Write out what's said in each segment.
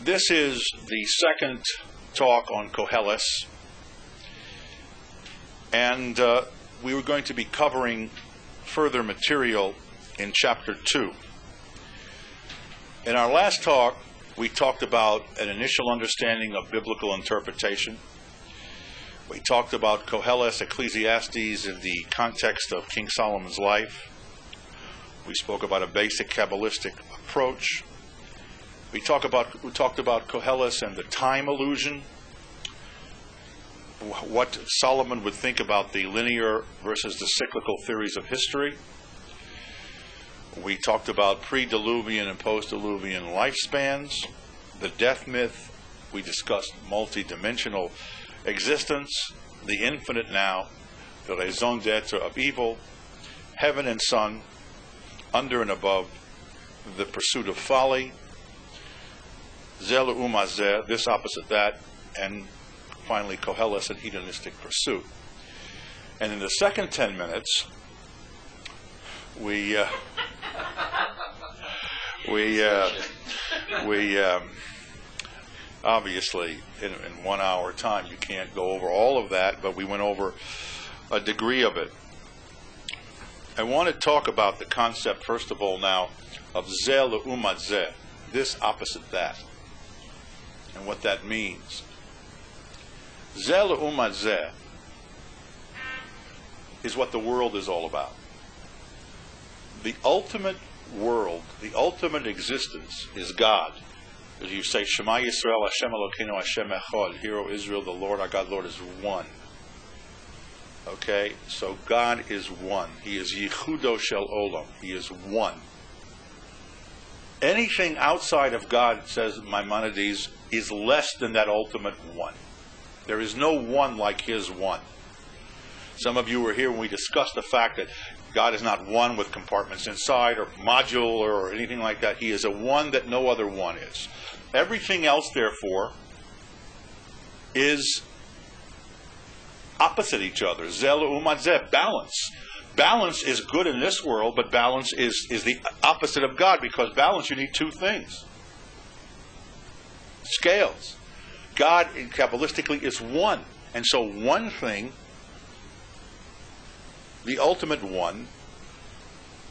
This is the second talk on Koheles, and we were going to be covering further material in chapter 2. In our last talk, we talked about an initial understanding of biblical interpretation. We talked about Koheles Ecclesiastes in the context of King Solomon's life. We spoke about a basic Kabbalistic approach. We talked about Koheles and the time illusion, what Solomon would think about the linear versus the cyclical theories of history. We talked about pre-diluvian and post-diluvian lifespans, the death myth. We discussed multi-dimensional existence, the infinite now, the raison d'etre of evil, heaven and sun, under and above, the pursuit of folly, zel umazeh, this opposite that, and finally Koheles and hedonistic pursuit. And in the second 10 minutes, we obviously in 1 hour time you can't go over all of that, but we went over a degree of it. I want to talk about the concept first of all now of zel umazeh, this opposite that, and what that means. Zel umazeh is what the world is all about. The ultimate world, the ultimate existence is God. As you say, Shema Yisrael, Hashem Elokeinu, Hashem Echad. Hear, O Israel, the Lord our God, Lord is one. Okay? So God is one. He is Yichudo Shel Olam. He is one. Anything outside of God, says Maimonides, is less than that ultimate one. There is no one like His one. Some of you were here when we discussed the fact that God is not one with compartments inside or modular or anything like that. He is a one that no other one is. Everything else, therefore, is opposite each other. Zel umadzeh, balance. Balance is good in this world, but balance is the opposite of God, because balance, you need two things. Scales. God, Kabbalistically, is one. And so one thing, the ultimate one,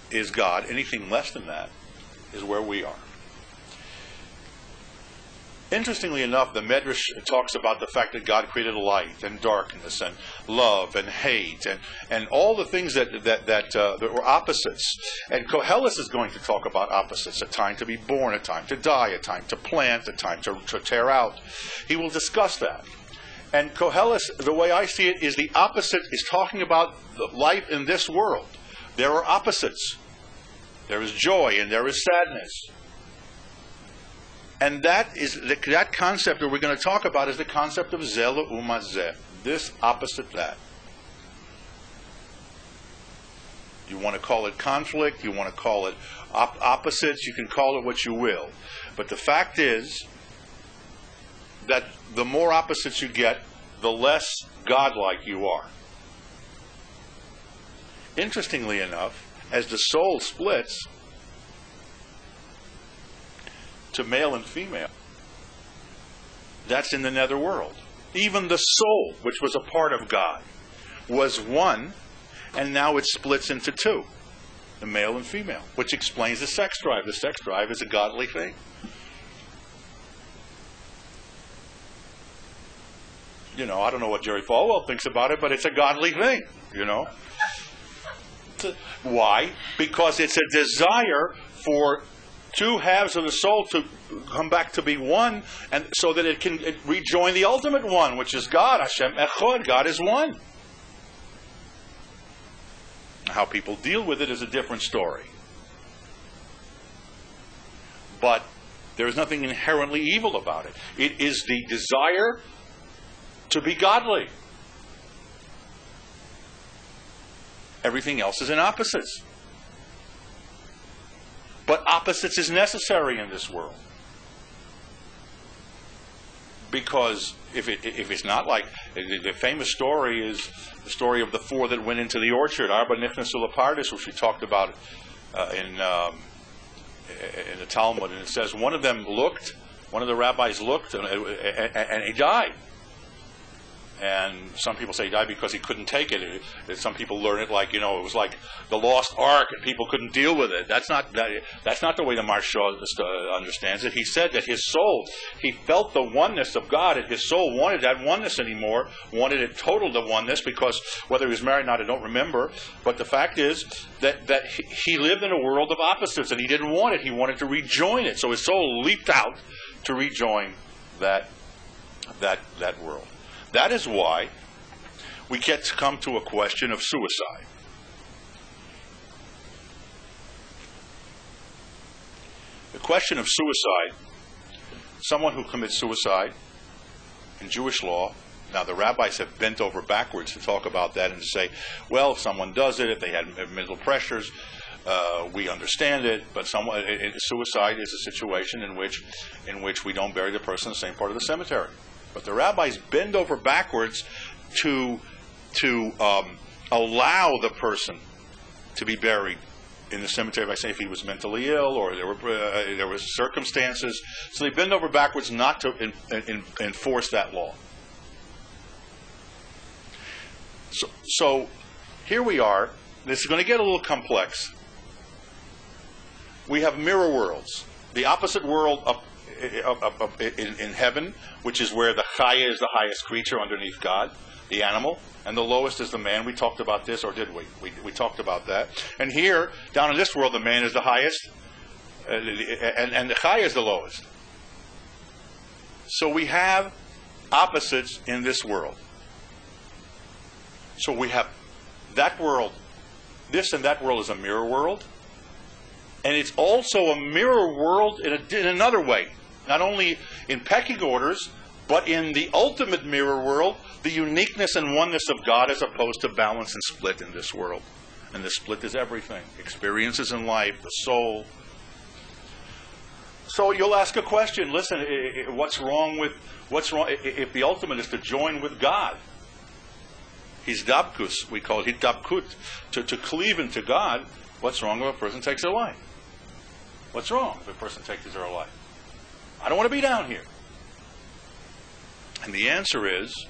is God. Anything less than that is where we are. Interestingly enough, the Medrash talks about the fact that God created light and darkness and love and hate and all the things that were opposites. And Koheles is going to talk about opposites: a time to be born, a time to die, a time to plant, a time to tear out. He will discuss that. And Koheles, the way I see it, is the opposite, is talking about the life in this world. There are opposites. There is joy and there is sadness. And that concept that we're going to talk about is the concept of zel umazeh, this opposite that. You want to call it conflict, you want to call it opposites, you can call it what you will. But the fact is that the more opposites you get, the less godlike you are. Interestingly enough, as the soul splits to male and female, that's in the netherworld. Even the soul, which was a part of God, was one, and now it splits into two, the male and female, which explains the sex drive. The sex drive is a godly thing. You know, I don't know what Jerry Falwell thinks about it, but it's a godly thing, you know. Why? Because it's a desire for two halves of the soul to come back to be one, and so that it can rejoin the ultimate one, which is God. Hashem Echad. God is one. How people deal with it is a different story. But there is nothing inherently evil about it. It is the desire to be godly. Everything else is in opposites. But opposites is necessary in this world. Because if it's not like, the famous story is the story of the four that went into the orchard, Arba Nichnasu Lapardis, which we talked about in the Talmud, and it says one of them looked One of the rabbis looked, and he died. And some people say he died because he couldn't take it. Some people learn it like, it was like the lost ark, and people couldn't deal with it. That's not the way the Maharsha understands it. He said that his soul, he felt the oneness of God, and his soul wanted that oneness anymore, wanted it total the oneness, because whether he was married or not, I don't remember. But the fact is that he lived in a world of opposites, and he didn't want it. He wanted to rejoin it. So his soul leaped out to rejoin that world. That is why we get to come to a question of suicide. The question of suicide, someone who commits suicide in Jewish law, now the rabbis have bent over backwards to talk about that and to say, well, if someone does it, if they had mental pressures, we understand it, but suicide is a situation in which we don't bury the person in the same part of the cemetery. But the rabbis bend over backwards to allow the person to be buried in the cemetery by saying if he was mentally ill or there were circumstances. So they bend over backwards not to enforce that law. So here we are. This is going to get a little complex. We have mirror worlds. The opposite world in heaven, which is where the Chaya is the highest creature underneath God, the animal, and the lowest is the man. We talked about this, or did we? We talked about that. And here, down in this world, the man is the highest, and the Chaya is the lowest. So we have opposites in this world. So we have that world. This and that world is a mirror world. And it's also a mirror world in another way. Not only in pecking orders, but in the ultimate mirror world, the uniqueness and oneness of God as opposed to balance and split in this world. And the split is everything. Experiences in life, the soul. So you'll ask a question. Listen, what's wrong if the ultimate is to join with God? Hizdabkus, we call it hidabkut, to cleave into God. What's wrong if a person takes their life? What's wrong if a person takes his or her life? I don't want to be down here. And the answer is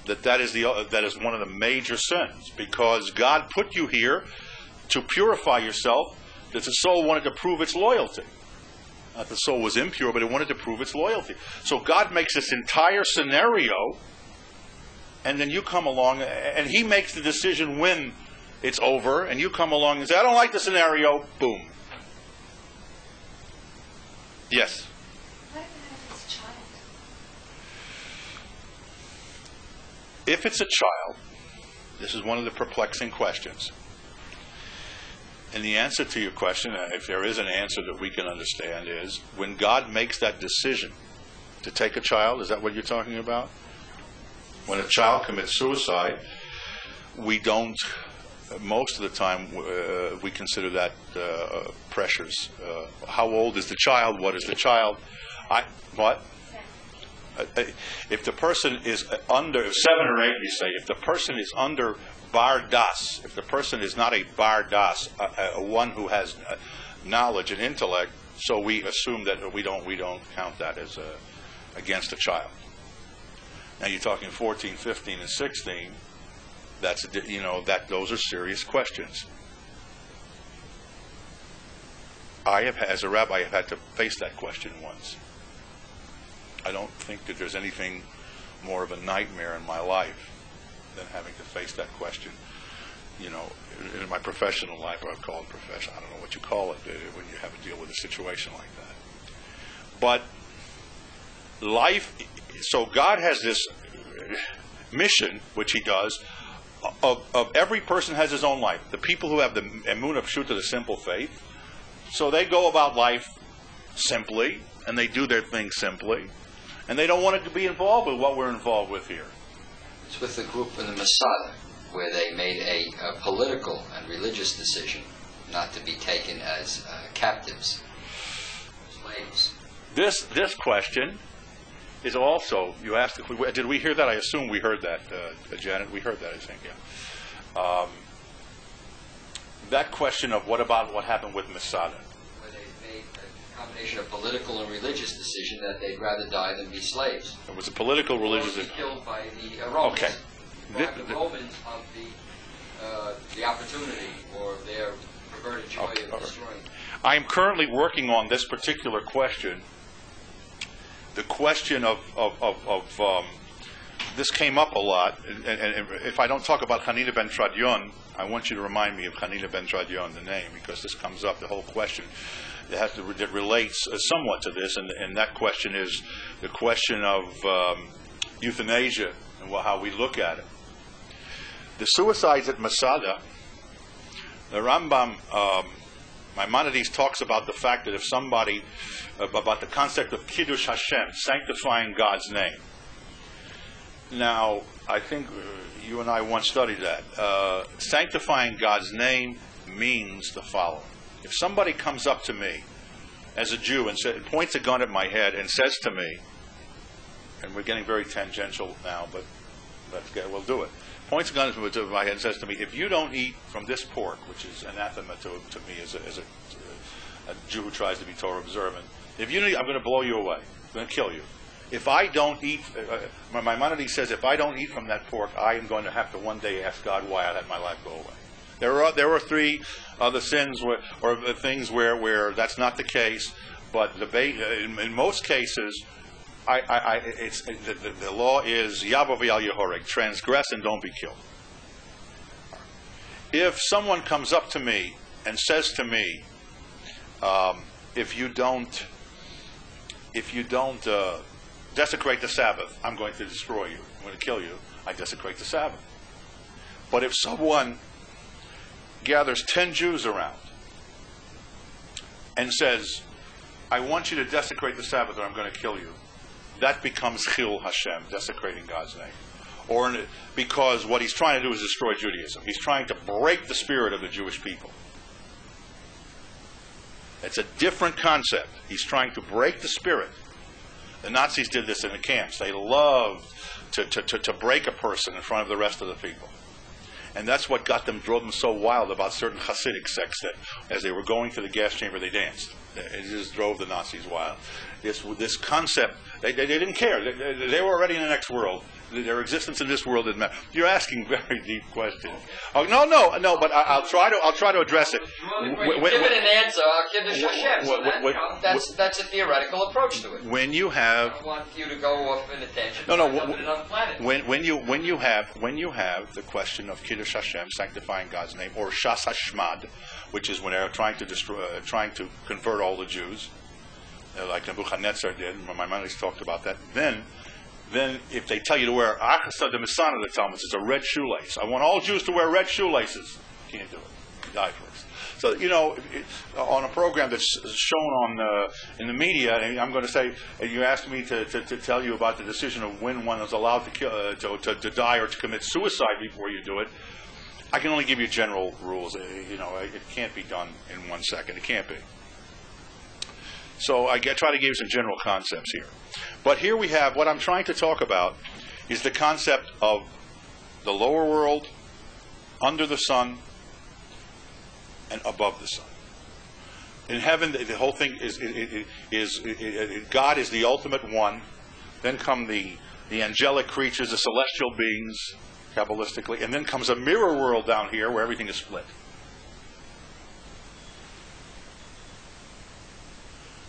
that is one of the major sins, because God put you here to purify yourself, that the soul wanted to prove its loyalty. Not the soul was impure, but it wanted to prove its loyalty. So God makes this entire scenario, and then you come along, and He makes the decision when it's over, and you come along and say, I don't like the scenario, boom. Yes? What if it's a child? If it's a child, this is one of the perplexing questions. And the answer to your question, if there is an answer that we can understand, is when God makes that decision to take a child, is that what you're talking about? When a child commits suicide, we don't, most of the time, we consider that pressures. How old is the child? What is the child? What? If the person is under 7 or 8, you say, if the person is under bar das, if the person is not a bar das, one who has knowledge and intellect, so we assume that we don't count that as against a child. Now you're talking 14, 15, and 16. That's those are serious questions. I have, as a rabbi, have had to face that question once. I don't think that there's anything more of a nightmare in my life than having to face that question. In my professional life, I would call it professional. I don't know what you call it when you have to deal with a situation like that. But life. So God has this mission, which He does. Of every person has his own life. The people who have the emunah pshuta, the simple faith, so they go about life simply, and they do their thing simply, and they don't want to be involved with what we're involved with here. It's with the group in the Masada, where they made a political and religious decision not to be taken as captives, slaves. This question is also, you asked, did we hear that? I assume we heard that, Janet. We heard that, I think, yeah. That question of what happened with Masada? Where they made a combination of political and religious decision that they'd rather die than be slaves. It was a political, religious... Or be killed by the Romans. Okay. Deprive the Romans of the opportunity or their perverted joy of destroying. I am currently working on this particular question. The question of this came up a lot, and if I don't talk about Hanina ben Tradion, I want you to remind me of Hanina ben Tradion, the name, because this comes up, the whole question that relates somewhat to this, and that question is the question of euthanasia and how we look at it. The suicides at Masada, the Rambam, Maimonides talks about the fact that if somebody, about the concept of Kiddush Hashem, sanctifying God's name. Now, I think you and I once studied that. Sanctifying God's name means the following. If somebody comes up to me as a Jew and points a gun at my head and says to me, and we're getting very tangential now, but we'll do it. Points a gun to my head and says to me, if you don't eat from this pork, which is anathema to me as a Jew who tries to be Torah observant, if you don't eat, I'm going to blow you away. I'm going to kill you. If I don't eat, Maimonides says, if I don't eat from that pork, I am going to have to one day ask God why I let my life go away. There are three other sins or things where that's not the case, but in most cases, the law is Yavo v'al Yehoreg, transgress and don't be killed. If someone comes up to me and says to me, if you don't desecrate the Sabbath, I'm going to destroy you, I'm going to kill you, I desecrate the Sabbath. But if someone gathers 10 Jews around and says, I want you to desecrate the Sabbath or I'm going to kill you, that becomes Chil Hashem, desecrating God's name. Or because what he's trying to do is destroy Judaism. He's trying to break the spirit of the Jewish people. It's a different concept. He's trying to break the spirit. The Nazis did this in the camps. They loved to break a person in front of the rest of the people. And that's what drove them so wild about certain Hasidic sects that as they were going to the gas chamber, they danced. It just drove the Nazis wild. This concept, they didn't care. They were already in the next world. Their existence in this world didn't matter. You're asking very deep questions. Oh no! But I'll try to address it. Give it an answer. Kiddush Hashem. That's a theoretical approach to it. When you have, I don't want you to go off in a tangent. When you have the question of Kiddush Hashem, sanctifying God's name, or Shas Hashmad, which is when they're trying to convert all the Jews, like Nebuchadnezzar did. Maimonides talked about that. Then if they tell you to wear Achasa de Misana, the Talmud says, a red shoelace. I want all Jews to wear red shoelaces. Can't do it. You die first. So, on a program that's shown in the media, and I'm going to say, you asked me to tell you about the decision of when one is allowed to die or to commit suicide before you do it. I can only give you general rules. It can't be done in 1 second. It can't be. So I try to give you some general concepts here. But here we have, what I'm trying to talk about is the concept of the lower world, under the sun, and above the sun. In heaven, the whole thing is God is the ultimate one. Then come the angelic creatures, the celestial beings, Kabbalistically, and then comes a mirror world down here where everything is split.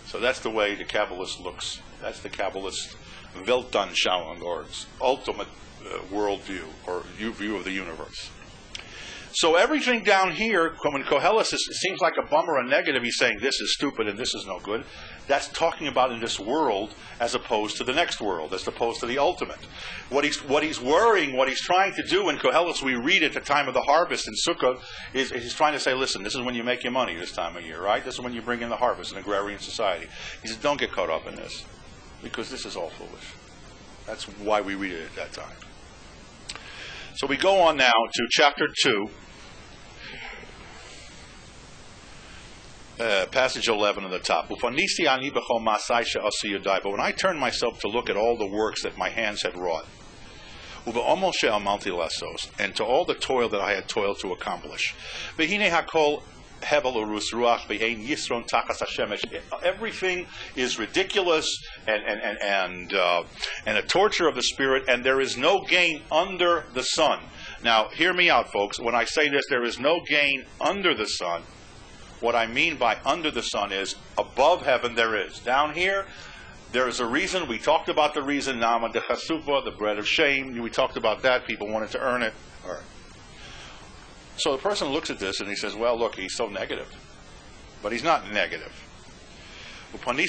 So that's the way the Kabbalist looks. That's the Kabbalist Weltanschauung, or ultimate worldview, or view of the universe. So everything down here, when Koheles seems like a bummer, a negative, he's saying this is stupid and this is no good. That's talking about in this world as opposed to the next world, as opposed to the ultimate. What he's worrying, what he's trying to do in Koheles, we read at the time of the harvest in Sukkot, is he's trying to say, listen, this is when you make your money this time of year, right? This is when you bring in the harvest in agrarian society. He says, don't get caught up in this, because this is all foolish. That's why we read it at that time. So we go on now to chapter 2, passage 11 on the top. But when I turned myself to look at all the works that my hands had wrought, and to all the toil that I had toiled to accomplish, Everything is ridiculous and a torture of the spirit, and there is no gain under the sun. Now, hear me out, folks. When I say this, there is no gain under the sun. What I mean by under the sun is above heaven there is. Down here, there is a reason. We talked about the reason, Nama de Chasupa, the bread of shame. We talked about that. People wanted to earn it. All right. So the person looks at this and he says, well, look, he's so negative. But he's not negative. And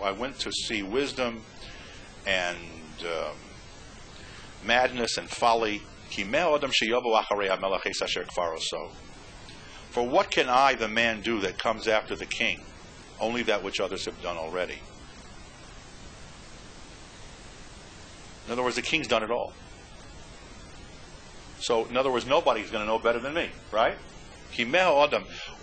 I went to see wisdom and madness and folly. For what can I, the man, do that comes after the king? Only that which others have done already. In other words, the king's done it all. So, in other words, nobody's going to know better than me, right?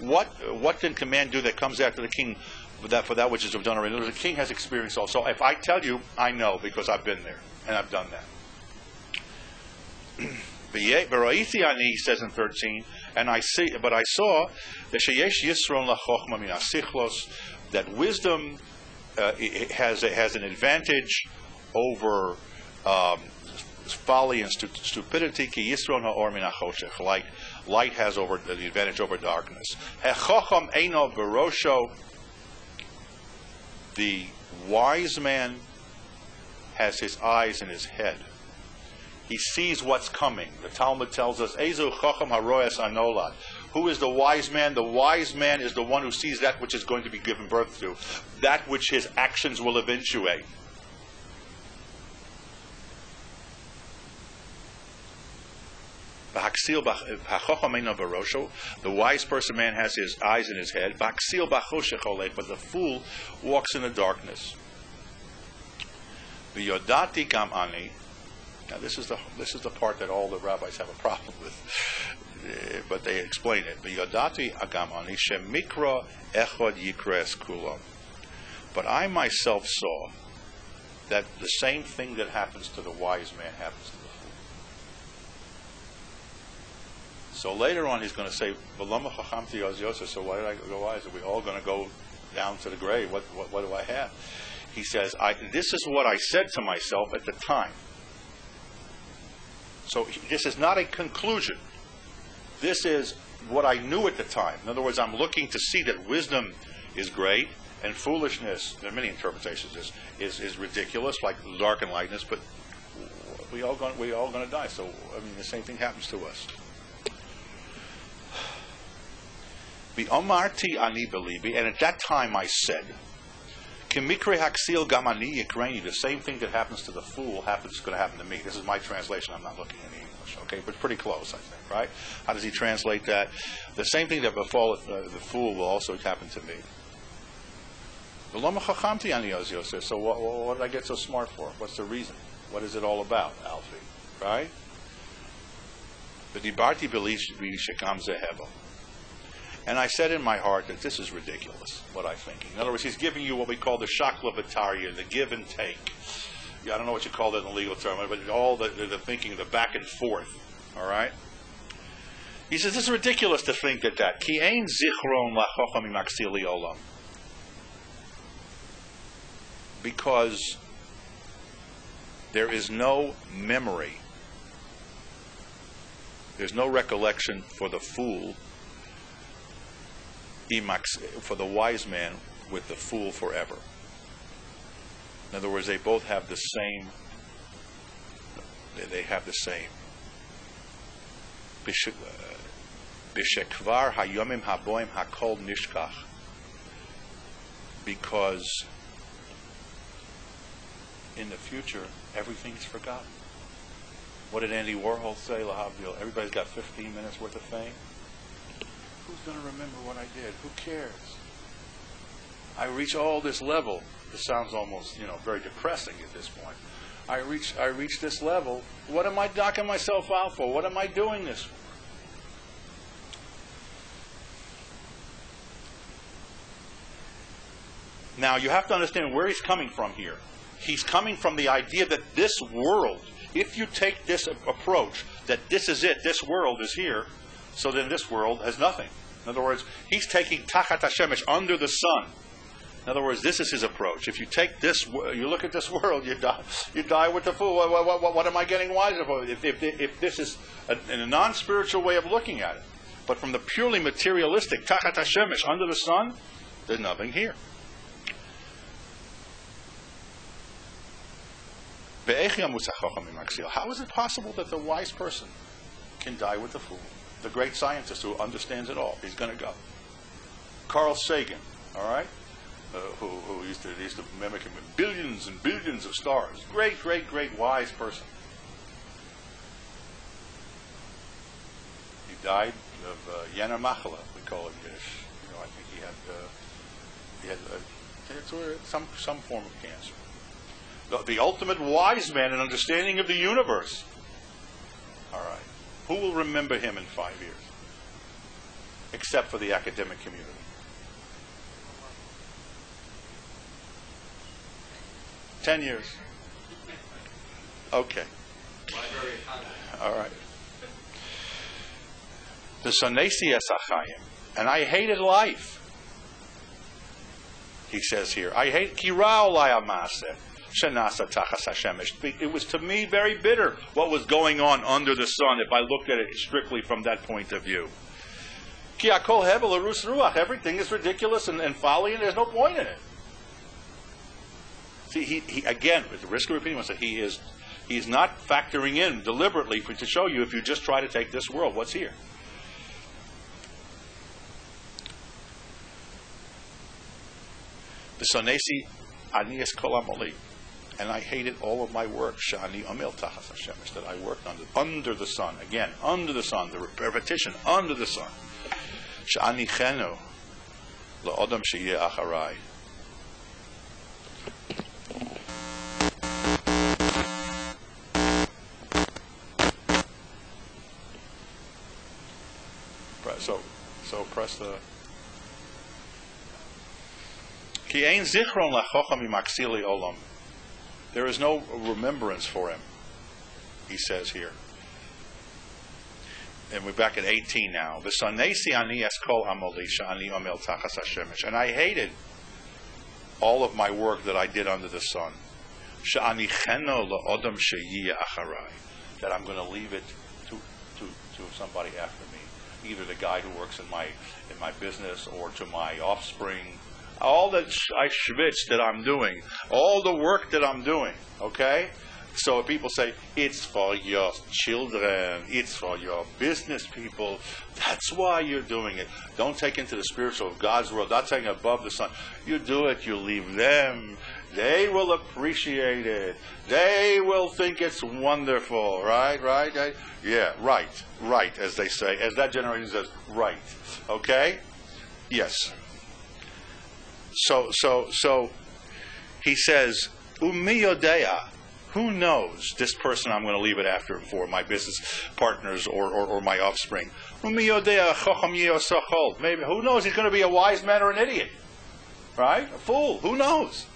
What can man do that comes after the king for that which is done already? In other words, the king has experience also. If I tell you, I know because I've been there and I've done that. He says in 13, and I saw that wisdom has an advantage over folly and stupidity. Light has over the advantage over darkness. The wise man has his eyes in his head. He sees what's coming. The Talmud tells us, Ezu chacham haroyas anolad. Who is the wise man? The wise man is the one who sees that which is going to be given birth to, that which his actions will eventuate. The wise person man has his eyes in his head, but the fool walks in the darkness. Now this is the part that all the rabbis have a problem with, but they explain it. But I myself saw that the same thing that happens to the wise man happens to the fool. So later on he's going to say, so why did I go wise? Are we all going to go down to the grave? What do I have? He says, this is what I said to myself at the time. So this is not a conclusion. This is what I knew at the time. In other words, I'm looking to see that wisdom is great and foolishness, there are many interpretations of this, is ridiculous, like dark and lightness, but we all going to die. So, I mean, the same thing happens to us. And at that time I said, the same thing that happens to the fool is going to happen to me. This is my translation. I'm not looking in the English, okay? But pretty close, I think, right? How does he translate that? The same thing that befalleth the fool will also happen to me. So what did I get so smart for? What's the reason? What is it all about, Alfie? Right? And I said in my heart that this is ridiculous, what I'm thinking. In other words, he's giving you what we call the shaklavataria, the give and take. I don't know what you call it in the legal term, but all the thinking, the back and forth. All right? He says, this is ridiculous to think that. Ki ein zichron lachacham imaksili olam. Because there is no memory. There's no recollection for the fool, for the wise man with the fool forever. In other words, they both have the same. They have the same. Bishekvar hayomim haboim hakol nishkach. Because in the future, everything's forgotten. What did Andy Warhol say? Everybody's got 15 minutes worth of fame. Who's going to remember what I did? Who cares? I reach all this level. This sounds almost, very depressing at this point. I reach this level. What am I knocking myself out for? What am I doing this for? Now, you have to understand where he's coming from here. He's coming from the idea that this world, if you take this approach, that this is it, this world is here, So then this world has nothing. In other words, he's taking tachat hashemesh, under the sun. In other words, this is his approach. If you take this, you look at this world, you die with the fool. What am I getting wiser for? If this is in a non-spiritual way of looking at it, but from the purely materialistic tachat hashemesh, under the sun, there's nothing here. How is it possible that the wise person can die with the fool? The great scientist who understands it all, he's going to go. Carl Sagan, all right, who used to mimic him with billions and billions of stars. Great wise person. He died of Yener Machala, we call it Yiddish. I think he had some form of cancer. The ultimate wise man in understanding of the universe. All right. Who will remember him in 5 years? Except for the academic community. $10 years. Okay. All right. The Sonesi Esachayim. And I hated life. He says here, I hate Kirao Layamase. It was to me very bitter what was going on under the sun if I looked at it strictly from that point of view. Everything is ridiculous and folly, and there's no point in it. See, he again, with the risk of repeating myself, he's not factoring in deliberately to show you if you just try to take this world, what's here. The Sonesi Anias Kolamoli. And I hated all of my work, Shani Amil Tachas Hashemesh, that I worked under the sun. Again, under the sun, the repetition, under the sun. Shani Chenu La'odam Sheyeh Acharai. So press the. Ki ein zichron la'chocham imaksili olam. There is no remembrance for him, he says here. And we're back at 18 now. And I hated all of my work that I did under the sun. That I'm going to leave it to somebody after me. Either the guy who works in my business or to my offspring. All that schwitz that I'm doing, all the work that I'm doing, okay? So people say, it's for your children, it's for your business people, that's why you're doing it. Don't take into the spiritual of God's world, not taking above the sun. You do it, you leave them. They will appreciate it. They will think it's wonderful, right? Yeah, right, as they say. As that generation says, right. Okay? Yes. So he says, Umiyodea, who knows this person I'm going to leave it after for my business partners or my offspring. Umiyodea chocham yosachol. Maybe who knows he's going to be a wise man or an idiot, right? A fool. Who knows?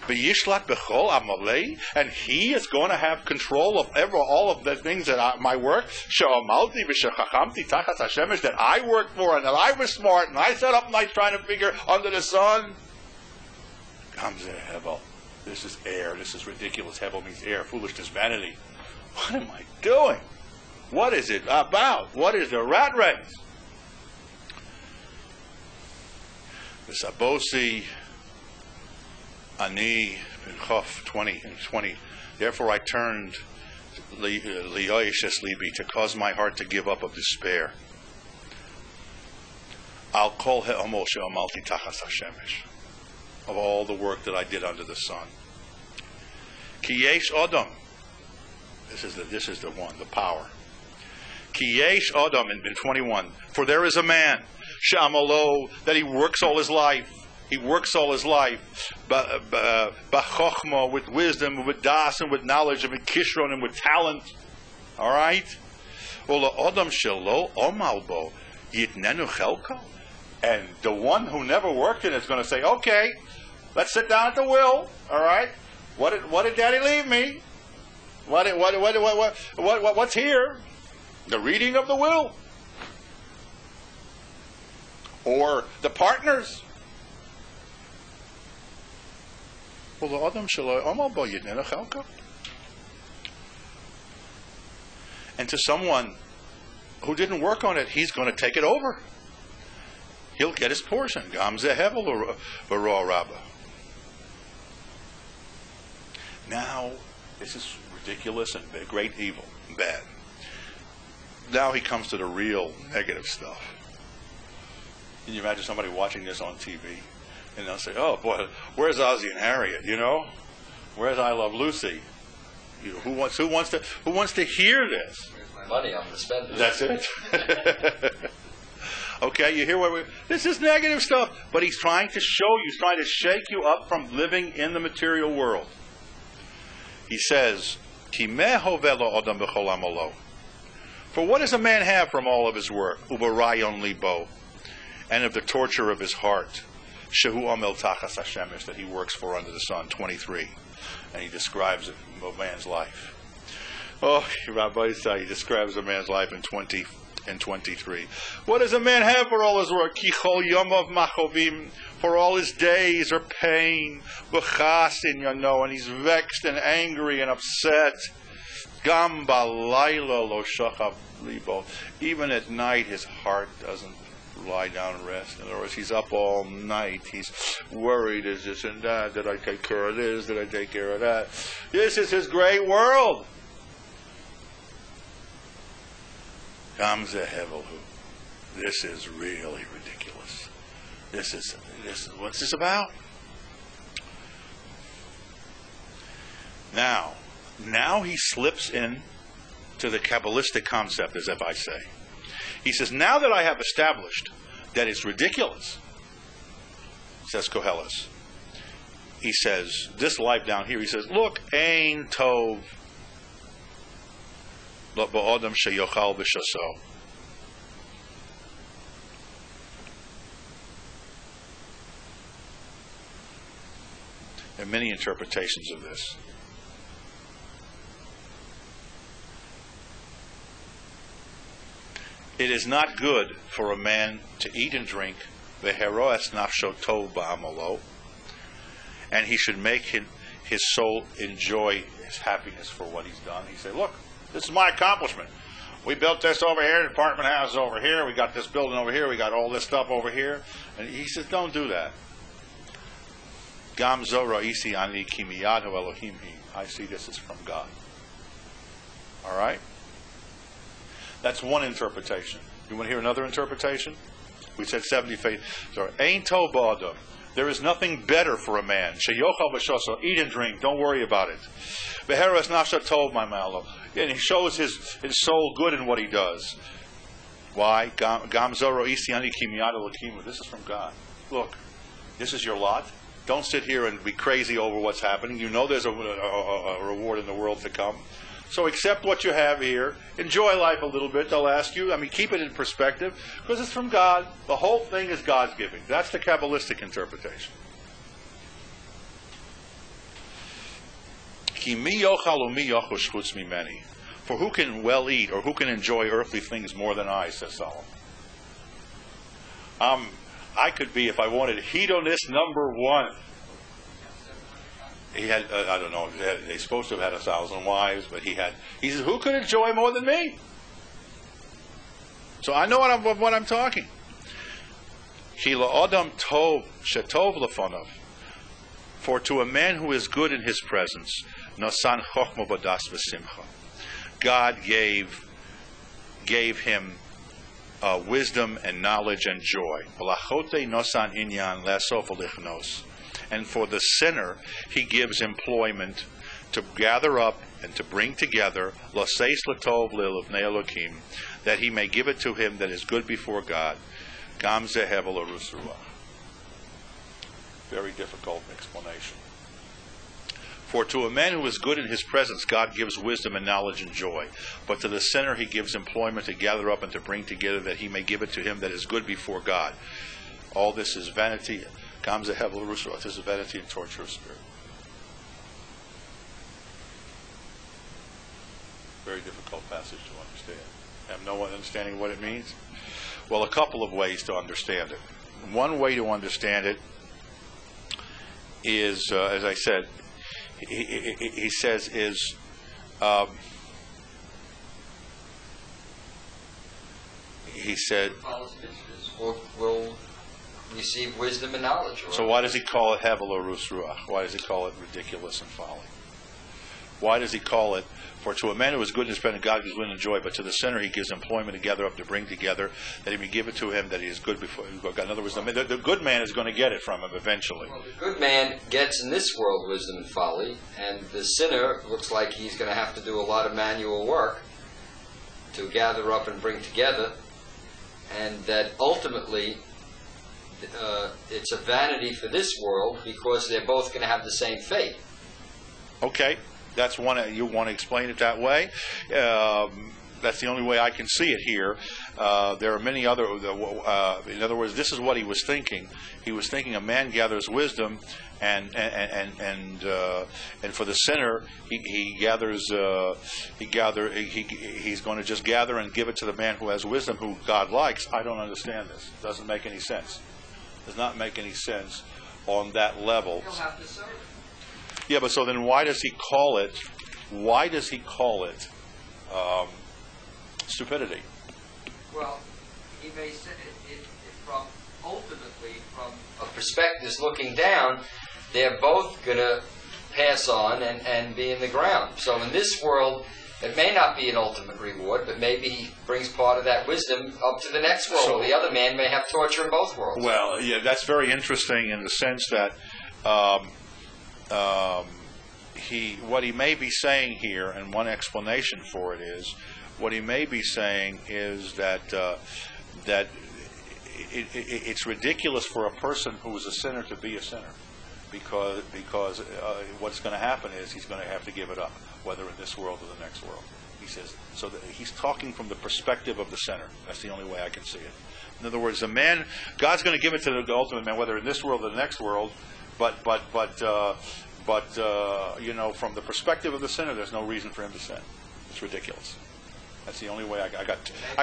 B'yishlat b'chol amalei, and he is going to have control of all of the things that my work. She'amalti v'shechachamti tachas hashemesh, that I worked for and that I was smart and I sat up nights trying to figure under the sun. Comes there, Hebel. This is air. This is ridiculous. Hebel means air. Foolishness, vanity. What am I doing? What is it about? What is the rat race? The Sabosi. Ani Chof 20. Therefore I turned liyoishes libi, to cause my heart to give up of despair. Al kol he'omol she'amalti tachas hashemesh, of all the work that I did under the sun. Ki yesh odom. This is the one, the power. Ki yesh odom in 21. For there is a man she'amalo, that he works all his life. He works all his life, b'chochma, with wisdom, with das, and with knowledge, and with kishron, and with talent. All right? Odam shelo omalbo yitnenu chelko. And the one who never worked in it is going to say, okay, let's sit down at the will. All right? What did Daddy leave me? What's here? The reading of the will. or the partners. Well, the Adam Shalom Amal Bo Yidnena Chalka. And to someone who didn't work on it, he's going to take it over. He'll get his portion. Gam Zehevel V'Ro Rabba. Now, this is ridiculous and great evil and bad. Now he comes to the real negative stuff. Can you imagine somebody watching this on TV? And they'll say, oh boy, where's Ozzie and Harriet, you know? Where's I Love Lucy? You know, who wants to hear this? Where's my money? I'm going to spend it. That's it. Okay, you hear this is negative stuff, but he's trying to show you, he's trying to shake you up from living in the material world. He says, Ki meho velo odam b'chol amolo. For what does a man have from all of his work? Ubarayon libo, and of the torture of his heart. Shehu amel tachas hashemesh, that he works for under the sun. 23, and he describes a man's life. Oh, Rabbi Spivak, he describes a man's life in 20 and 23. What does a man have for all his work? Ki chol yomov machovim, for all his days are pain. B'chasin, you know, and he's vexed and angry and upset. Gam balayla lo shachav libo. Even at night, his heart doesn't lie down and rest. In other words, he's up all night. He's worried, is this and that? Did I take care of this? Did I take care of that? This is his great world. Gam zehevelhu. This is really ridiculous. This is what's this about? Now he slips in to the Kabbalistic concept, as if I say. He says, now that I have established that it's ridiculous, says Koheles, he says, this life down here, he says, look, ein tov lo ba'odam sheyochal b'shaso. There are many interpretations of this. It is not good for a man to eat and drink, v'heroes nafsho tov ba'amalo, and he should make his soul enjoy his happiness for what he's done. He said, look, this is my accomplishment. We built this over here, the apartment house is over here, we got this building over here, we got all this stuff over here. And he says, don't do that. Gam zora isi ani ki miyad hu Elohim hi. I see this is from God. All right? That's one interpretation. You want to hear another interpretation? We said 70 faith. So, Ein tov ba'adam. There is nothing better for a man. Sheyochal v'shoso. Eat and drink. Don't worry about it. V'heres nafsha tov my malo. And he shows his soul good in what he does. Why? Gam zoro isi ani ki miyad Elohim. This is from God. Look, this is your lot. Don't sit here and be crazy over what's happening. You know there's a reward in the world to come. So accept what you have here. Enjoy life a little bit, they'll ask you. I mean, keep it in perspective, because it's from God. The whole thing is God's giving. That's the Kabbalistic interpretation. Ki mi yochal u'mi yochush chutz mimeni. For who can well eat, or who can enjoy earthly things more than I, says Solomon. I could be, if I wanted, hedonist number one. He had, I don't know, they're supposed to have had 1,000 wives, but he says, who could enjoy more than me? So I know what I'm talking. For to a man who is good in his presence, nosan chochma badas v'simcha. God gave him wisdom and knowledge and joy. Nosan inyan lasof alichnos. And for the sinner, he gives employment to gather up and to bring together, laseis latov lilivnei Elokim, that he may give it to him that is good before God. Gam zehevel arusruach. Very difficult explanation. For to a man who is good in his presence, God gives wisdom and knowledge and joy. But to the sinner, he gives employment to gather up and to bring together, that he may give it to him that is good before God. All this is vanity. This is vanity and torture of spirit. Very difficult passage to understand. Have no understanding of what it means? Well, a couple of ways to understand it. one way to understand it is, as I said, he says is he said. Will receive wisdom and knowledge. So why does he call it hevel or rus ruach? Why does he call it ridiculous and folly? Why does he call it? For to a man who is good and spending God gives wind and joy, but to the sinner he gives employment to gather up, to bring together, that he may give it to him that he is good before God. In other words, the good man is going to get it from him eventually. Well, the good man gets in this world wisdom and folly, and the sinner looks like he's going to have to do a lot of manual work to gather up and bring together, and that ultimately it's a vanity for this world because they're both going to have the same fate. Okay. That's one. You want to explain it that way? That's the only way I can see it here. There are many other. In other words, this is what he was thinking. He was thinking a man gathers wisdom, and for the sinner, he gathers. He's going to just gather and give it to the man who has wisdom, who God likes. I don't understand this. It doesn't make any sense. Does not make any sense on that level. He'll have to serve. Yeah, but so then why does he call it? Why does he call it stupidity? Well, he may say it from a perspective looking down, they're both going to pass on and be in the ground. So in this world, it may not be an ultimate reward, but maybe he brings part of that wisdom up to the next world. So, the other man may have torture in both worlds. Well, yeah, that's very interesting in the sense that. What he may be saying here, and one explanation for it is, what he may be saying is that it's ridiculous for a person who is a sinner to be a sinner, because what's going to happen is he's going to have to give it up, whether in this world or the next world. He says so that he's talking from the perspective of the sinner. That's the only way I can see it. In other words, the man, God's going to give it to the ultimate man, whether in this world or the next world. But from the perspective of the sinner, there's no reason for him to sin. It's ridiculous. That's the only way I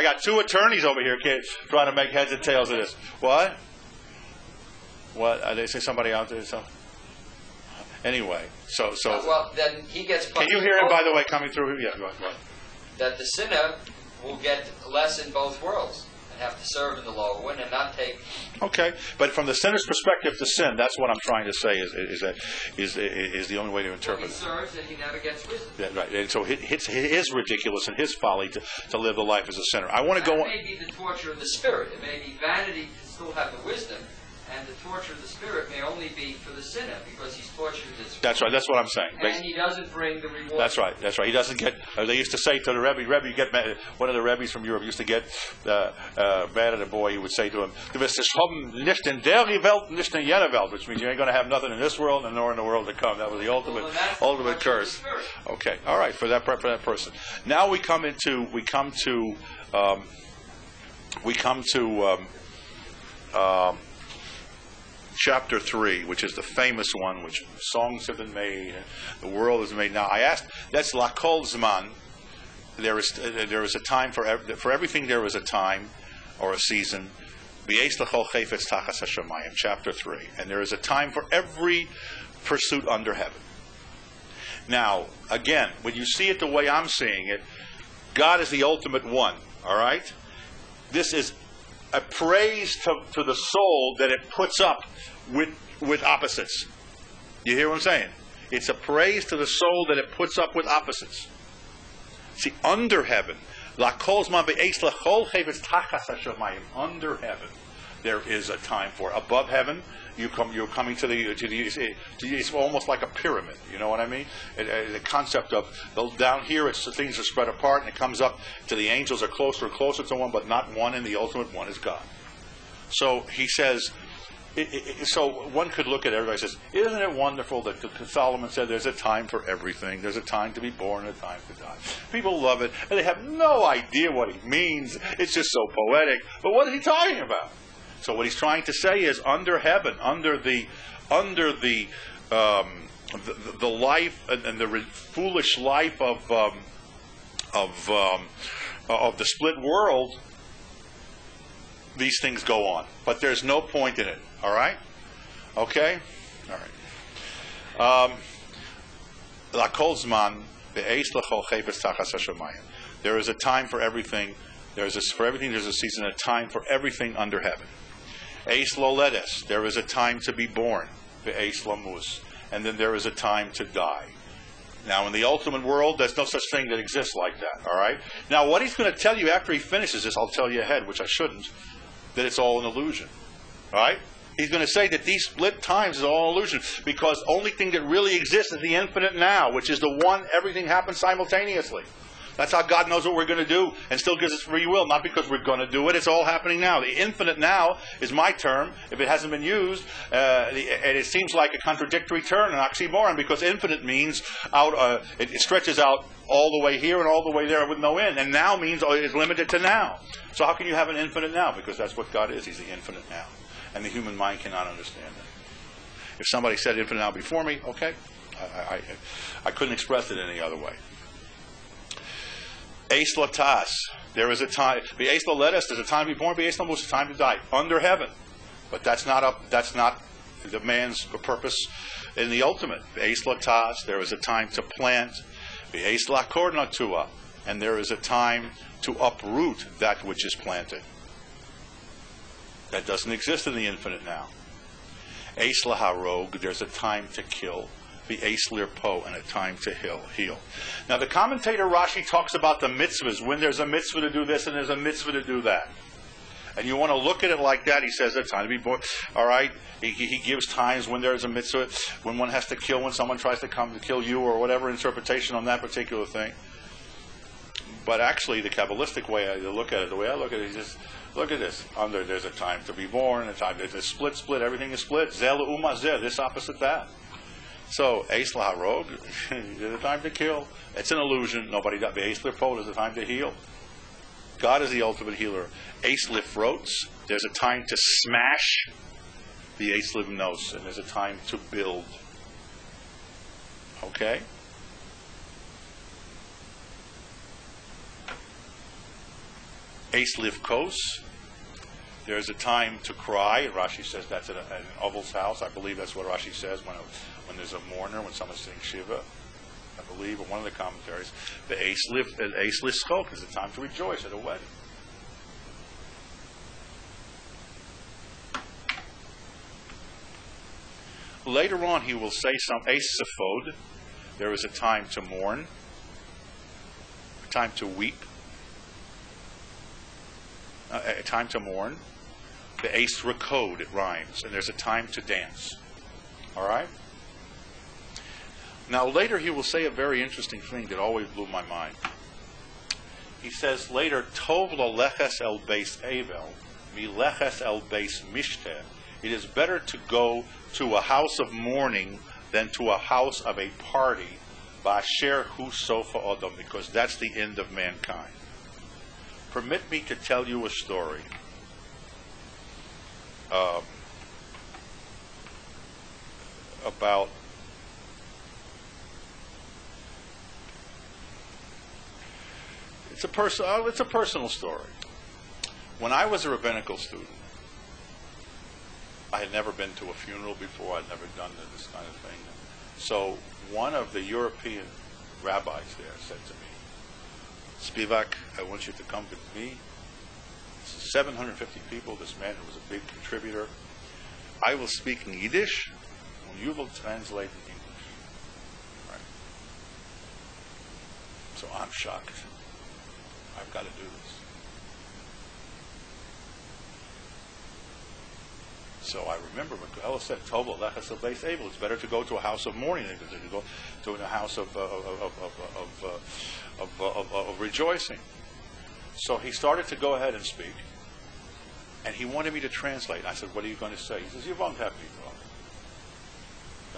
got two attorneys over here trying to make heads and tails of this. What? They say somebody out there. So anyway, so. Well, then he gets. Can you hear him, by the way, coming through? Yeah, go ahead. That the sinner will get less in both worlds. Have to serve in the lower one and not take. Okay, but from the sinner's perspective to sin, that's what I'm trying to say is the only way to interpret it. He serves and he never gets wisdom. Yeah, right, and so it is ridiculous and his folly to live the life as a sinner. I want to go. It may be the torture of the spirit. It may be vanity to still have the wisdom, and the torture of the spirit may only be for the sinner because he's tortured in this. That's right. That's what I'm saying. And he doesn't bring the reward. That's right. That's right. He doesn't get. They used to say to the Rebbe, you get mad. One of the Rebbes from Europe used to get mad at a boy. He would say to him, "Du wirst es haben nicht in der Welt, nicht in jener Welt," which means you ain't going to have nothing in this world and nor in the world to come. That was the ultimate curse. Okay. All right. For that person. Now we come to chapter 3, which is the famous one, which songs have been made, and the world is made. Now, I asked, that's la kol zman. There is a time for everything. There is a time or a season. Chapter 3, and there is a time for every pursuit under heaven. Now, again, when you see it the way I'm seeing it, God is the ultimate one. All right, this is a praise to the soul that it puts up with opposites. You hear what I'm saying? It's a praise to the soul that it puts up with opposites. See, under heaven, under heaven, there is a time for it. Above heaven, you're coming to it's almost like a pyramid. You know what I mean? The concept of down here, things are spread apart, and it comes up to the angels are closer and closer to one, but not one, and the ultimate one is God. So he says. So one could look at everybody and says, isn't it wonderful that Solomon said there's a time for everything? There's a time to be born and a time to die. People love it, and they have no idea what he means. It's just so poetic. But what is he talking about? So what he's trying to say is, under heaven, under the life and the foolish life of the split world, these things go on. But there's no point in it. All right? Okay? All right. La kol zman be'eis l'chol chepes tachas hashamayim. There is a time for everything. For everything there's a season, a time for everything under heaven. Eis loledes. There is a time to be born. Be'eis lamus. And then there is a time to die. Now, in the ultimate world, there's no such thing that exists like that, all right? Now, what he's going to tell you after he finishes this, I'll tell you ahead, which I shouldn't, that it's all an illusion, all right? He's going to say that these split times is all an illusion because the only thing that really exists is the infinite now, which is the one everything happens simultaneously. That's how God knows what we're going to do and still gives us free will, not because we're going to do it. It's all happening now. The infinite now is my term. If it hasn't been used, and it seems like a contradictory term, an oxymoron, because infinite means it stretches out all the way here and all the way there with no end. And now means it's limited to now. So how can you have an infinite now? Because that's what God is. He's the infinite now. And the human mind cannot understand that. If somebody said infinite now before me, okay, I couldn't express it any other way. Eis latas, there is a time. Be'eis loledes, there's a time to be born. Be'eis lamus, a time to die under heaven. But that's not the man's purpose in the ultimate. Be'eis latas, there is a time to plant. Be'eis lakor natua, and there is a time to uproot that which is planted. That doesn't exist in the infinite now. Eis laharog, there's a time to kill. The Eis lirpo, and a time to heal. Now the commentator Rashi talks about the mitzvahs, when there's a mitzvah to do this and there's a mitzvah to do that. And you want to look at it like that. He says it's time to be born. All right? He gives times when there's a mitzvah, when one has to kill, when someone tries to come to kill you, or whatever interpretation on that particular thing. But actually, the Kabbalistic way I look at it, the way I look at it, is just, look at this. There's a time to be born, a time, there's a split, everything is split. Zeh le'uma zeh, this opposite that. So, Eis laharog, there's a time to kill. It's an illusion. Nobody died. Eis lirpo, there's a time to heal. God is the ultimate healer. Eis lifrots, there's a time to smash. The Eis livnos, and there's a time to build. Okay? Eis livkos, there's a time to cry. And Rashi says that's at an Oval's house. I believe that's what Rashi says when there's a mourner, when someone's saying Shiva, I believe, in one of the commentaries. The Eis lischok is a time to rejoice at a wedding. Later on, he will say some Eis sephod. There is a time to mourn, a time to weep, a time to mourn. The Eis rakod, it rhymes, and there's a time to dance. All right? Now, later he will say a very interesting thing that always blew my mind. He says later, Tov lo leches el beis evel, mi leches el beis mishteh. It is better to go to a house of mourning than to a house of a party, ba'asher hu sofa odom, because that's the end of mankind. Permit me to tell you a story. About it's a personal story. When I was a rabbinical student, I had never been to a funeral before. I'd never done this kind of thing. So one of the European rabbis there said to me, Spivak, I want you to come with me. This is 750 people. This man who was a big contributor. I will speak in Yiddish, and you will translate in English. Right? So I'm shocked. I've got to do this. So I remember what Koheles said, Tovel, leches el beis evel. It's better to go to a house of mourning than to go to a house of rejoicing. So he started to go ahead and speak, and he wanted me to translate. I said, what are you going to say? He says, you won't have me wrong.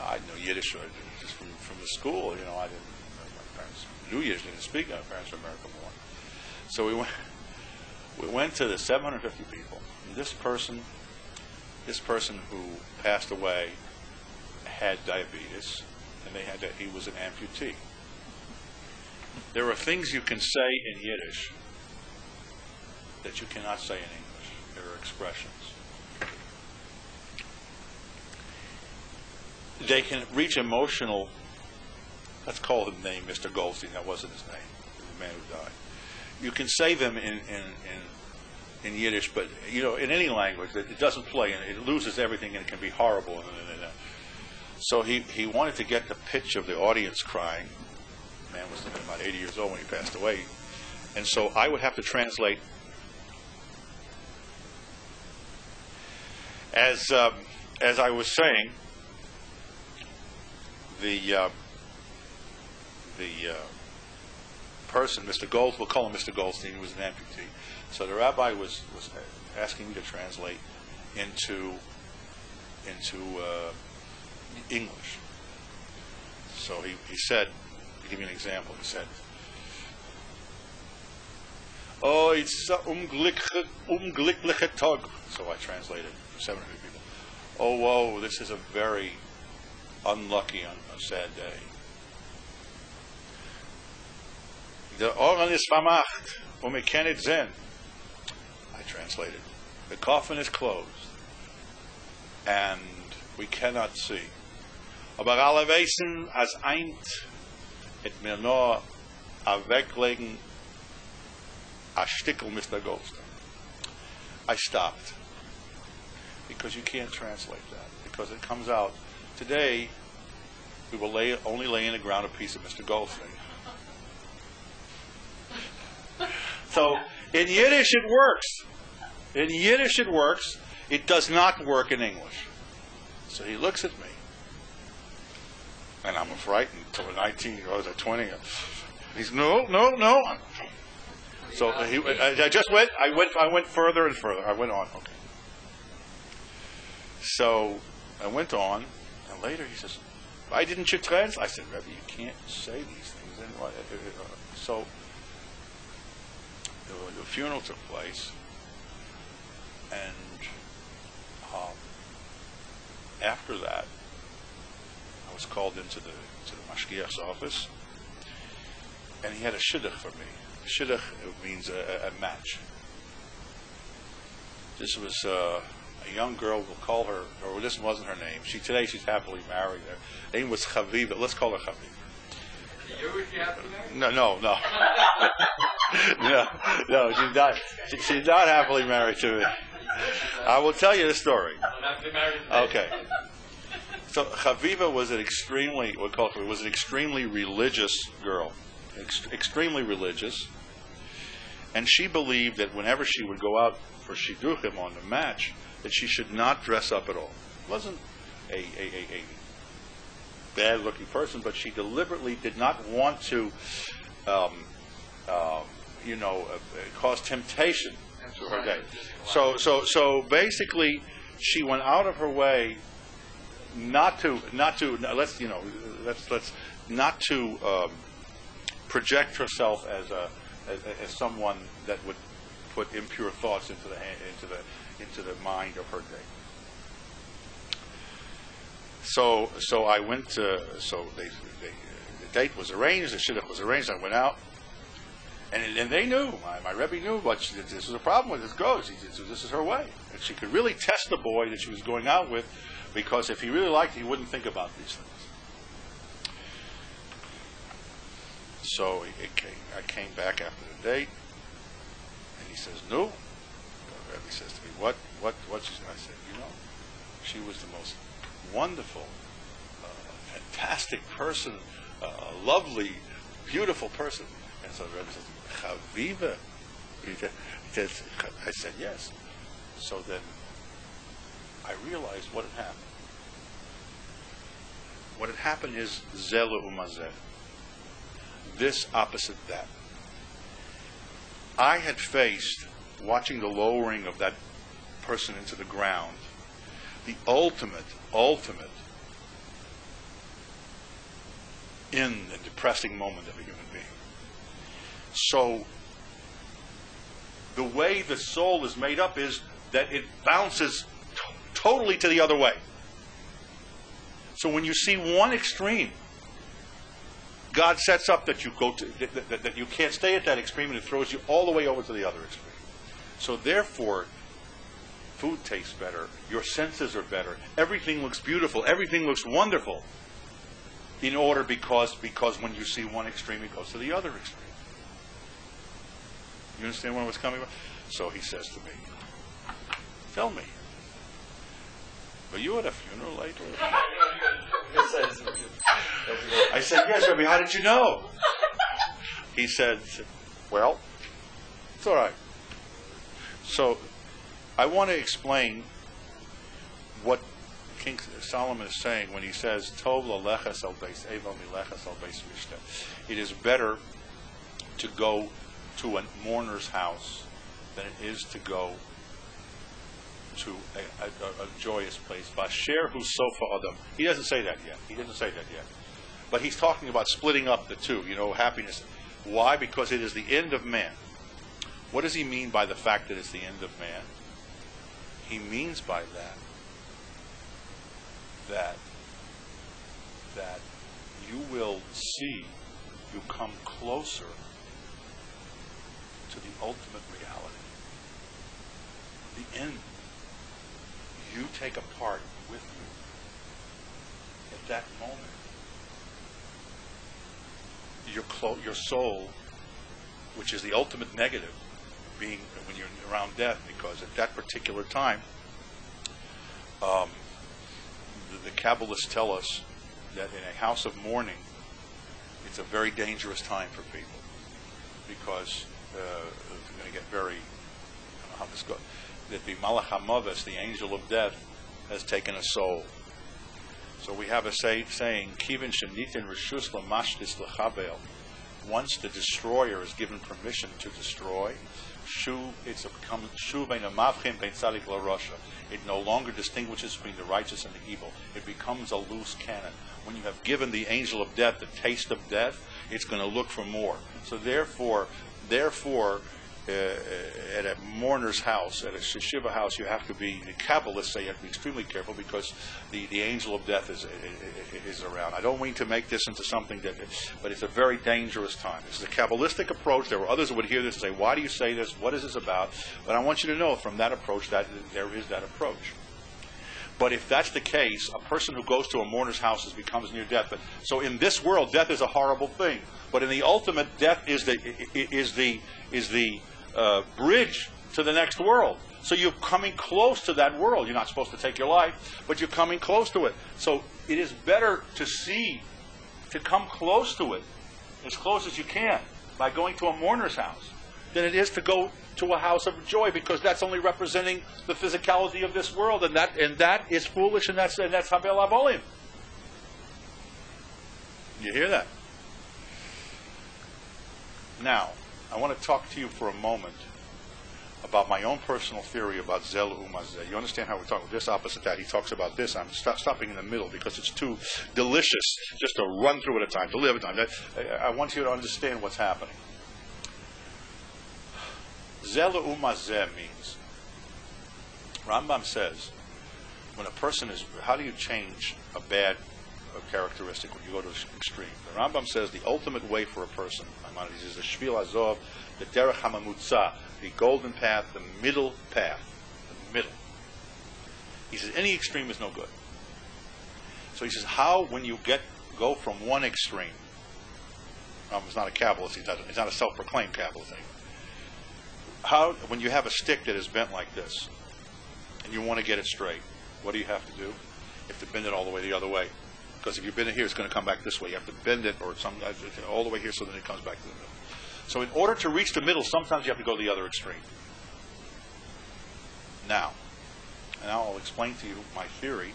I know Yiddish just from the school. I didn't. My parents knew Yiddish, didn't speak. My parents were American born. So we went to the 750 people. And this person who passed away had diabetes, and he was an amputee. There are things you can say in Yiddish that you cannot say in English. There expressions. They can reach emotional, let's call his name Mr. Goldstein, that wasn't his name, the man who died. You can say them in Yiddish, but in any language, it doesn't play, and it loses everything, and it can be horrible. So he wanted to get the pitch of the audience crying. The man was about 80 years old when he passed away. And so I would have to translate. As I was saying, the person, Mr. Gold, we'll call him Mr. Goldstein, who was an amputee. So the rabbi was asking me to translate into English. So he said, to give you an example, he said, "Oh, it's a unglückliche Tag." So I translated for 700 people. "Oh, whoa, this is a very unlucky, a sad day. The Oren is vermacht, we can't it sehen." I translated. "The coffin is closed, and we cannot see. Aber alle wissen, als eint et mir nur a weglegen a stickel Mr. Goldstein." I stopped, because you can't translate that, because it comes out, today we will only lay in the ground a piece of Mr. Goldstein. So in Yiddish it works. In Yiddish it works. It does not work in English. So he looks at me, and I'm frightened until 19 or 20. He's no. So I just went. I went further and further. I went on. Okay. So I went on, and later he says, "Why didn't you translate?" I said, "Rabbi, you can't say these things." And so the funeral took place, and after that, I was called into the mashgiach's office, and he had a shidduch for me. Shidduch means a match. This was a young girl. We'll call her, or this wasn't her name. Today she's happily married. Her name was Chaviva. Let's call her Chaviva. You were happily married? No. No, she's not. She's not happily married to me. I will tell you the story. Okay. So Chaviva was an extremely religious girl, extremely religious, and she believed that whenever she would go out for shidduchim on the match, that she should not dress up at all. It wasn't a bad-looking person, but she deliberately did not want to, cause temptation to her day. So basically, she went out of her way not to project herself as someone that would put impure thoughts into the mind of her day. So I went to, the date was arranged, the shidduch was arranged. I went out, and they knew, my Rebbe knew this was a problem with this girl. This is her way, and she could really test the boy that she was going out with, because if he really liked it, he wouldn't think about these things. So I came back after the date, and he says, "No." The Rebbe says to me, "What?" I said, she was the most wonderful, fantastic person, lovely, beautiful person. And so the Rebbe says, "Chaviva?" I said, "Yes." So then I realized what had happened. What had happened is zeh umazeh. This opposite that. I had faced, watching the lowering of that person into the ground, the ultimate in and depressing moment of a human being. So the way the soul is made up is that it bounces totally to the other way. So when you see one extreme, God sets up that you go to that you can't stay at that extreme, and it throws you all the way over to the other extreme. So therefore, food tastes better, your senses are better, everything looks beautiful, everything looks wonderful. Because when you see one extreme, it goes to the other extreme. You understand where I was coming from? So he says to me, tell me, were you at a funeral lately? I said, yes, Rabbi, how did you know? He said, well, it's all right. So I want to explain what King Solomon is saying when he says, Tov laleches al beis evo mileches al beis mishta. It is better to go to a mourner's house than it is to go to a joyous place. Basher hu sofa adam. He doesn't say that yet. But he's talking about splitting up the two, happiness. Why? Because it is the end of man. What does he mean by the fact that it's the end of man? He means by that you will see, you come closer to the ultimate reality. The end. You take a part with you at that moment. Your soul, which is the ultimate negative, being when you're around death, because at that particular time, the Kabbalists tell us that in a house of mourning, it's a very dangerous time for people, because they're going to get very, I don't know how this goes, that the Malach HaMaves, the angel of death, has taken a soul. So we have a saying, Kivin shenitin reshus lamashtis lechabel. Once the destroyer is given permission to destroy, it no longer distinguishes between the righteous and the evil. It becomes a loose cannon. When you have given the angel of death the taste of death, it's going to look for more. So therefore, at a mourner's house, at a Shiva house, you have to be, the Kabbalists say you have to be extremely careful, because the angel of death is around. I don't mean to make this into something but it's a very dangerous time. This is a Kabbalistic approach. There were others who would hear this and say, why do you say this? What is this about? But I want you to know from that approach that there is that approach. But if that's the case, a person who goes to a mourner's house becomes near death. So in this world, death is a horrible thing. But in the ultimate, death is the bridge to the next world. So you're coming close to that world. You're not supposed to take your life, but you're coming close to it. So it is better to come close to it, as close as you can, by going to a mourner's house, than it is to go to a house of joy, because that's only representing the physicality of this world, and that is foolish, and that's Habel Abolim. You hear that? Now, I want to talk to you for a moment about my own personal theory about Zel Umazeh. You understand how we're talking this opposite that? He talks about this. I'm stopping in the middle because it's too delicious just to run through at a time, to live at a time. I want you to understand what's happening. Zel Umazeh means, Rambam says, when a person is, how do you change a bad characteristic when you go to an extreme? The Rambam says the ultimate way for a person, Maimonides, is the Shvil Azov, the Derech HaMamutza, the golden path, the middle path, the middle. He says any extreme is no good. So he says, how, when you go from one extreme, Rambam's not a Kabbalist, he's not a self-proclaimed Kabbalist. How, when you have a stick that is bent like this, and you want to get it straight, what do you have to do? You have to bend it all the way the other way. Because if you bend it here, it's going to come back this way. You have to bend it all the way here so that it comes back to the middle. So in order to reach the middle, sometimes you have to go to the other extreme. Now I'll explain to you my theory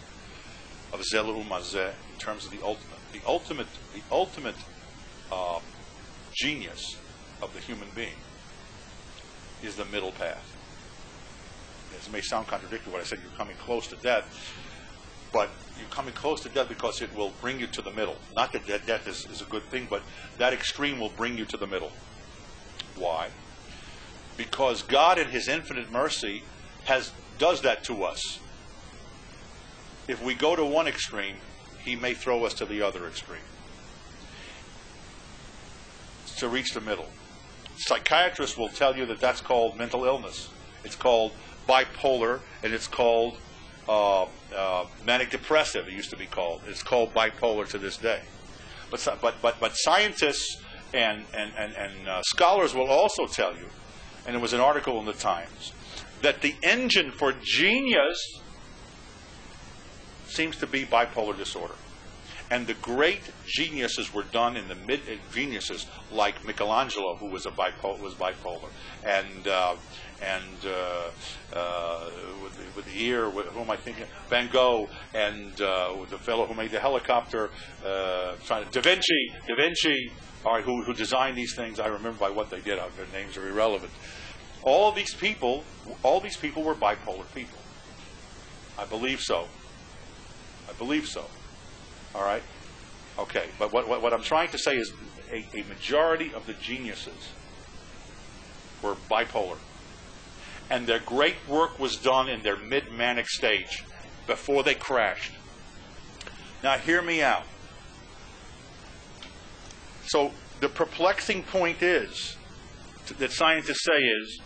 of Zel Umazeh in terms of the ultimate. The ultimate genius of the human being is the middle path. It may sound contradictory what I said, you're coming close to death, but you're coming close to death because it will bring you to the middle. Not that death is a good thing, but that extreme will bring you to the middle. Why? Because God in His infinite mercy does that to us. If we go to one extreme, He may throw us to the other extreme. To reach the middle. Psychiatrists will tell you that that's called mental illness. It's called bipolar, and it's called manic depressive. It used to be called. It's called bipolar to this day. But scientists and scholars will also tell you, and there was an article in the Times, that the engine for genius seems to be bipolar disorder. And the great geniuses were done in the geniuses like Michelangelo, who was bipolar, and with the ear, who am I thinking? Van Gogh, and with the fellow who made the helicopter, Da Vinci, all right, who designed these things. I remember by what they did. Their names are irrelevant. All these people were bipolar people. I believe so. All right? Okay, but what I'm trying to say is a majority of the geniuses were bipolar. And their great work was done in their mid-manic stage, before they crashed. Now hear me out. So the perplexing point is, that scientists say is,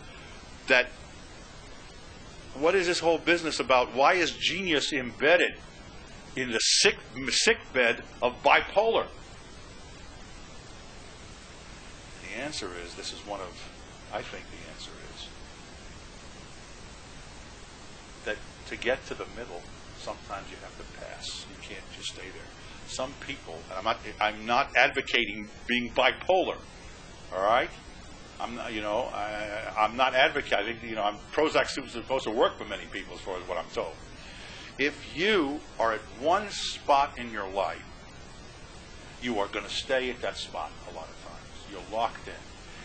that what is this whole business about? Why is genius embedded in the sick bed of bipolar? The answer is, I think the answer is, that to get to the middle, sometimes you have to pass. You can't just stay there. Some people, I'm not advocating being bipolar, all right? I'm not advocating, Prozac is supposed to work for many people as far as what I'm told. If you are at one spot in your life, you are going to stay at that spot a lot of times. You're locked in.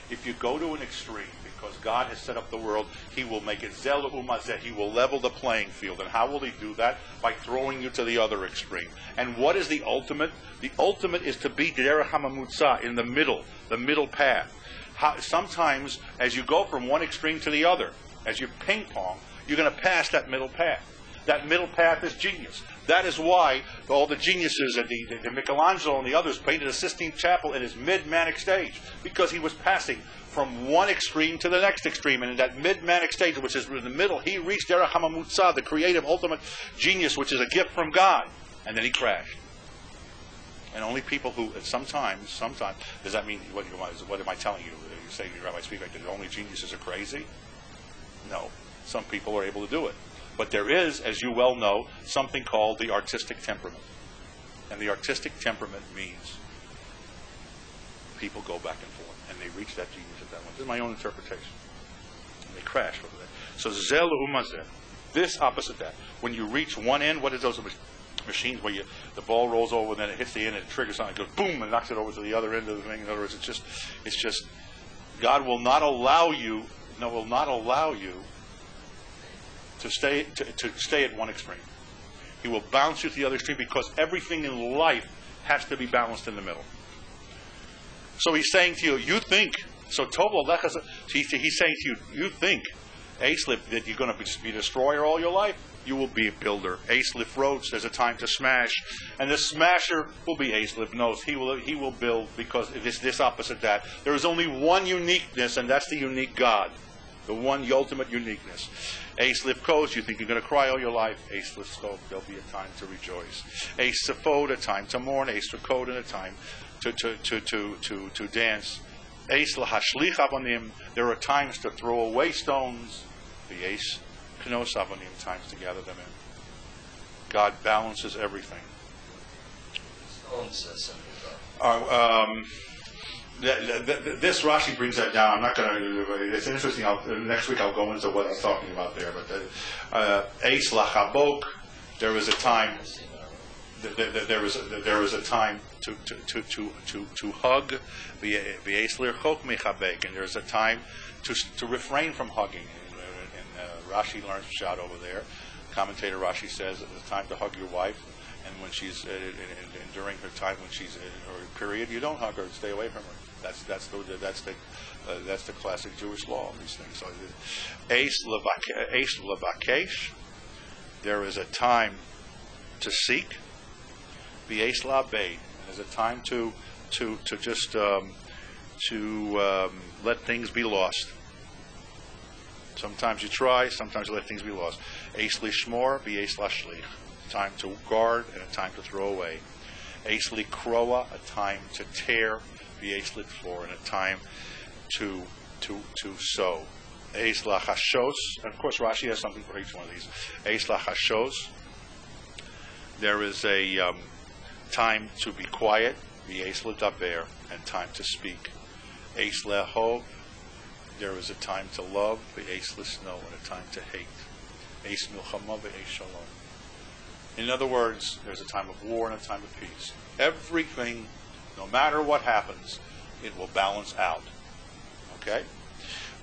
If you go to an extreme, because God has set up the world, He will make it zel umazeh. He will level the playing field. And how will He do that? By throwing you to the other extreme. And what is the ultimate? The ultimate is to be derech hamamutza, in the middle path. Sometimes, as you go from one extreme to the other, as you ping pong, you're going to pass that middle path. That middle path is genius. That is why all the geniuses and the Michelangelo and the others painted a Sistine Chapel in his mid-manic stage, because he was passing from one extreme to the next extreme, and in that mid-manic stage, which is in the middle, he reached derech hamamutza, the creative ultimate genius, which is a gift from God, and then he crashed. And only people who sometimes does that mean what am I telling you? You say to Rabbi Spivak that only geniuses are crazy? No, some people are able to do it. But there is, as you well know, something called the artistic temperament. And the artistic temperament means people go back and forth, and they reach that genius at that one. This is my own interpretation. And they crash over there. So zel umazeh, this opposite that. When you reach one end, what is those machines where the ball rolls over, and then it hits the end, and it triggers something, it goes boom, and knocks it over to the other end of the thing. In other words, it's just God will not allow you to stay at one extreme. He will bounce you to the other extreme, because everything in life has to be balanced in the middle. So he's saying to you, he's saying to you, you think, Aislip, that you're going to be a destroyer all your life? You will be a builder. Aislip wrote, there's a time to smash. And the smasher will be Aislip knows. He will build, because it is this opposite that. There is only one uniqueness, and that's the unique God. The ultimate uniqueness. Aislip Kos, you think you're going to cry all your life. Aislip Skov, there'll be a time to rejoice. Aisafod, a time to mourn. Aisrakod, and a time to dance. Aisla Hashlich Avonim, there are times to throw away stones. The Ais Knos Avonim, times to gather them in. God balances everything. Stones says something. This Rashi brings that down. I'm not going to. It's interesting. Next week I'll go into what he's talking about there. But Eis lachabok, there was a time. There was a time to hug. V'eis lirchok mechabek, and there's a time to refrain from hugging. And Rashi learns out over there. Commentator Rashi says it's time to hug your wife. And when she's during her time when she's in her period, you don't hug her. Stay away from her. That's the classic Jewish law. These things. So, Eis levakesh. There is a time to seek. V'eis la'abed. There's a time to let things be lost. Sometimes you try, sometimes you let things be lost. Eis lishmor, v'eis lashlich. Time to guard and a time to throw away. Eis likroa, a time to tear, v'eis litfor, and a time to sow. Eis lachashos, and of course Rashi has something for each one of these. Eis lachashos, there is a time to be quiet, v'eis l'daber, and time to speak. Eis lehov, there is a time to love, v'eis l'sno, and a time to hate. Eis milchama v'eis shalom. In other words, there's a time of war and a time of peace. Everything, no matter what happens, it will balance out. Okay?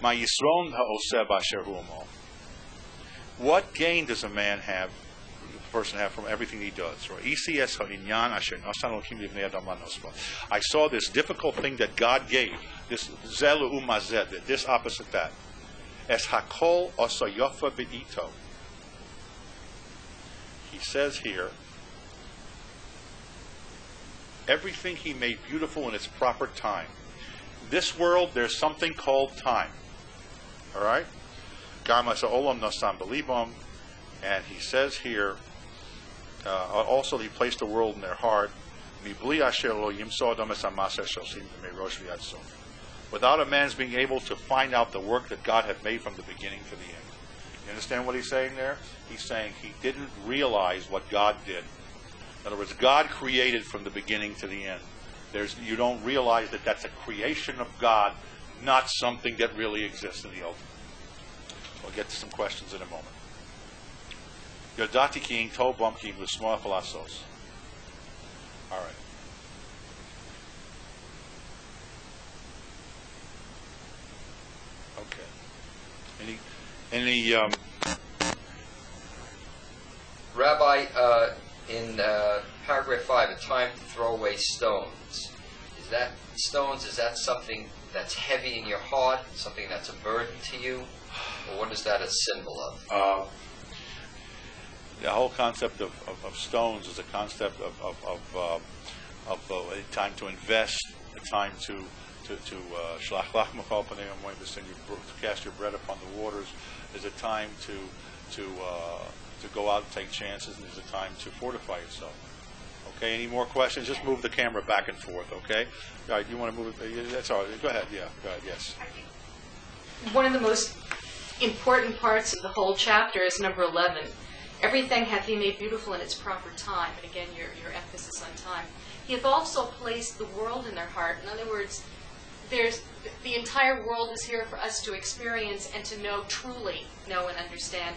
Ma yisron ha'oseh b'asher hu amo. What gain does a man have, a person have from everything he does? I saw this difficult thing that God gave, this zelu umazed, this opposite that. Es hakol asa yofa be'ito. He says here, everything he made beautiful in its proper time. This world, there's something called time. All right? And he says here, also he placed the world in their heart. Without a man's being able to find out the work that God had made from the beginning to the end. You understand what he's saying there? He's saying he didn't realize what God did. In other words, God created from the beginning to the end. You don't realize that that's a creation of God, not something that really exists in the ultimate. We'll get to some questions in a moment. Yodati ki to bumki l'smoach lasos. All right. Okay. Any Rabbi, in paragraph 5, a time to throw away stones. Is that something that's heavy in your heart, something that's a burden to you? Or what is that a symbol of? The whole concept of stones is a concept of a time to invest, a time to cast your bread upon the waters. There's a time to go out and take chances, and there's a time to fortify yourself. Okay, any more questions? Just move the camera back and forth, okay? All right, you want to move it? That's all right. Go ahead, yeah, go ahead, yes. One of the most important parts of the whole chapter is number 11. Everything hath he made beautiful in its proper time. And again, your emphasis on time. He hath also placed the world in their heart. In other words, the entire world is here for us to experience and to truly know and understand,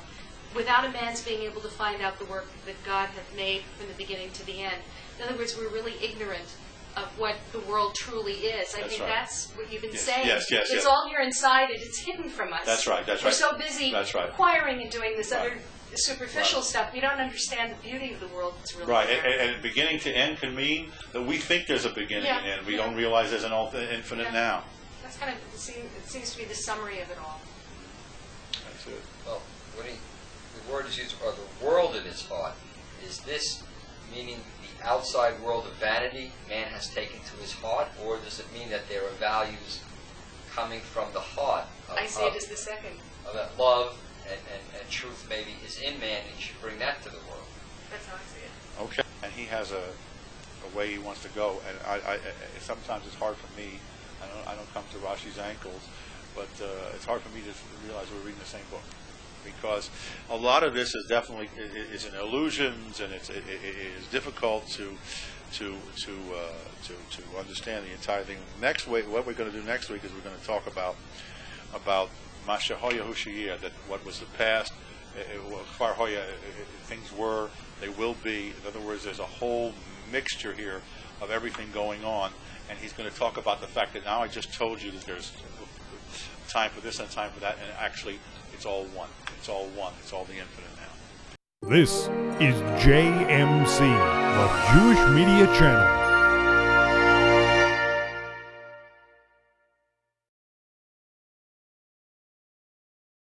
without a man's being able to find out the work that God hath made from the beginning to the end. In other words, we're really ignorant of what the world truly is. I think that's what you've been saying. Yes, it's all here inside it. It's hidden from us. That's right. We're so busy acquiring and doing this other superficial stuff. We don't understand the beauty of the world that's really there. And beginning to end can mean that we think there's a beginning and end. We don't realize there's an infinite now. That's kind of, it seems to be the summary of it all. That's it. Well, the word is used, or the world in his heart. Is this meaning the outside world of vanity man has taken to his heart, or does it mean that there are values coming from the heart? I see it as the second. Of that love and truth maybe is in man, and he should bring that to the world. That's how I see it. Okay. And he has a way he wants to go, and I sometimes it's hard for me. I don't come to Rashi's ankles, but it's hard for me to realize we're reading the same book, because a lot of this is definitely is in illusions, and it is difficult to understand the entire thing. Next week, what we're going to do next week is we're going to talk about Masha Hoya Hushiyah, that what was the past, Kfar Hoya, things were, they will be. In other words, there's a whole mixture here of everything going on, and he's going to talk about the fact that now I just told you that there's time for this and time for that, and actually it's all one. It's all one. It's all the infinite now. This is JMC, the Jewish Media Channel.